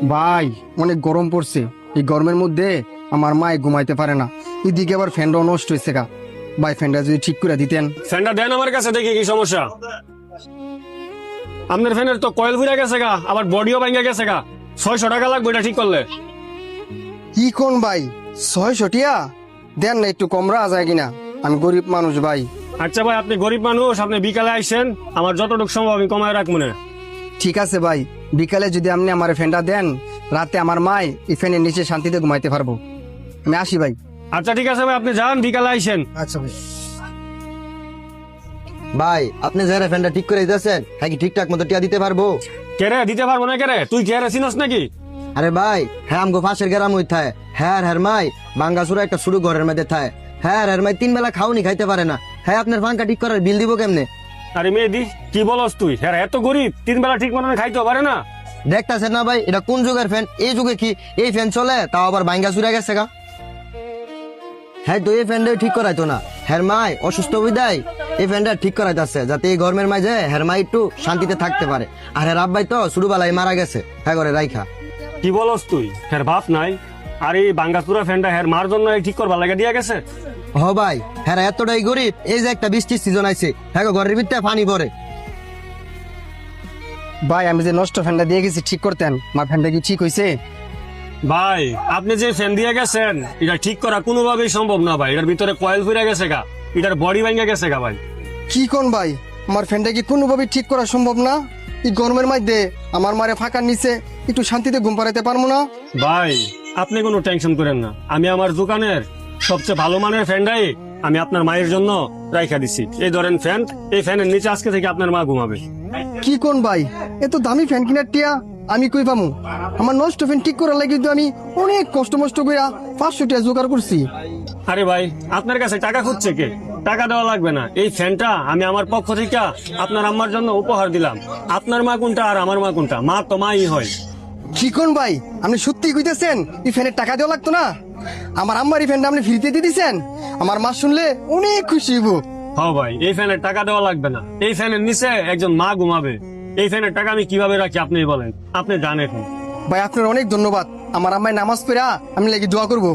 ভাই অনেক গরম পড়ছে, এই গরমের মধ্যে আমার মায় ঘুমাইতে পারে না, এদিকে আবার ফ্যানটাও নষ্ট হয়েছে গা। ভাই ফ্যানটা যদি ঠিক করে দিতেন। ফ্যানটা দেন আমার কাছে, দেখি কি সমস্যা। আপনার ফ্যানের তো কয়েল ঘুরে গেছে গা, আবার বডিও ভাঙে গেছে গা। 600 টাকা লাগবে এটা ঠিক করলে। কি কোন ভাই, 600 টিয়া দেন না, একটু কম রাখা যায় কিনা? আমি গরিব মানুষ ভাই। আচ্ছা ভাই, আপনি গরিব মানুষ, আপনি বিকালে আইসেন, আমার যতটুকু সম্ভব আমি কমায় রাখবো না। ঠিক আছে ভাই, বিকালে যদি আপনি আমার ফ্যানটা দেন, রাতে আমার মায় এই ফ্যানের নিচে শান্তিতে ঘুমাইতে পারবো। আমি আসি ভাই। আচ্ছা ঠিক আছে ভাই, আপনি যান, বিকালে আইসেন। আচ্ছা ভাই। ভাই আপনি যারা ফ্যানটা ঠিক করে দিতেছেন, হ্যাঁ কি ঠিকঠাক মতো টিয়া দিতে পারবো? কেরে দিতে পারবো না কেরে? তুই কেরে চিনস নাকি? আরে ভাই, হ্যাঁ আমগো পাশের গ্রাম হই থায়, হ্যাঁ হ্যার মাই বাঙ্গাসুরা একটা শুরু ঘরের মধ্যে থায়, হ্যাঁ হ্যার মাই 3 বেলা খাওনি খাইতে পারে না। হ্যাঁ আপনার ফাঙ্কা ঠিক করার বিল দিব কেমনে? আরে মেয়েদি, কি বলস তুই? হ্যাঁ এত গরিব, 3 বেলা ঠিক মতন খাইতে পারে না? দেখতাছেন না ভাই, এটা কোন যুগের ফ্যান? এই যুগে কি এই ফ্যান চলে? তাও আবার বাঙ্গাসুরা গেছে গা। হ্যাঁ তো এই ফ্যানটা ঠিক করাইতো না, হ্যার মাই অসুস্থ বিদায় এই ফ্যানটা ঠিক করাইতেছে, যাতে এই গরমের মাঝে হ্যার মাই একটু শান্তিতে থাকতে পারে। আর হ্যার আব্বাই তো ছোটবেলায় মারা গেছে, হ্যাঁ করে রাইখা। কি বলস তুই? হ্যাঁ বাপ নাই, আর এই বাঙ্গাসুরা ফ্যানটা হ্যার মার জন্য ঠিক করবার লাগে দিয়া গেছে? হ ভাই, হ্যাঁ এতটাই গরিব, এই যে একটা বৃষ্টির সিজন আইছে, হ্যাঁ ঘরের ভিতরে পানি পড়ে। ভাই আমি যে নষ্ট ফ্যানটা দিয়ে গেছি ঠিক করতেন, আমার ফ্যানটা কি ঠিক হয়েছে? ভাই আপনি যে ফ্যান দিয়ে গেছেন, এটা ঠিক করা কোনোভাবেই সম্ভব না ভাই। এটার ভিতরে কয়েল ফিরে গেছে গা, এটার বডি ভেঙে গেছে গা ভাই। কি কোন ভাই, আমার ফ্যানটা কি কোনোভাবে ঠিক করা সম্ভব না? এই গরমের মধ্যে আমার মারে ফাঁকার নিচে একটু শান্তিতে ঘুম পাড়াইতে পারবো না? ভাই আপনি কোনো টেনশন করেন না, আমি আমার দোকানের সবচেয়ে ভালো মানের ফ্যানটাই আমি আপনার মায়ের জন্য রাইখা দিছি। এই ধরেন ফ্যান, এই ফ্যানের নিচে আজকে থেকে আপনার মা ঘুমাবে। কি কোন ভাই, এত দামি ফ্যান কিনার টিয়া আমি কই পামু? আমার নষ্ট ফ্যান ঠিক করার লাগে কিন্তু আমি অনেক কষ্ট মষ্ট কইরা 500 টিয়া জোগাড় করছি। আরে ভাই, আপনার কাছে টাকা খুঁজছে কে? টাকা দেওয়া লাগবে না, এই ফ্যানটা আমি আমার পক্ষ থেকে আপনার আম্মার জন্য উপহার দিলাম। আপনার মা কোনটা আর আমার মা কোনটা? মা তো মাই হয়। কি কোন ভাই, আপনি সত্যি কইতেছেন এই ফ্যানের টাকা দেওয়া লাগতো না? আমার আম্মার এই ফ্যানটা আপনি ফ্রিতে দিয়ে দিছেন, আমার মা শুনলে অনেক খুশি হইব। হ্যাঁ ভাই, এই ফ্যানের টাকা দেওয়া লাগবে না, এই ফ্যানের নিচে একজন মা ঘুমাবে। এই ফ্যানের টাকা আমি কিভাবে রাখি আপনি বলেন, আপনি জানেন। ভাই আপনার অনেক ধন্যবাদ, আমার আম্মায় নামাজ পড়া আমি লাগি দোয়া করবো।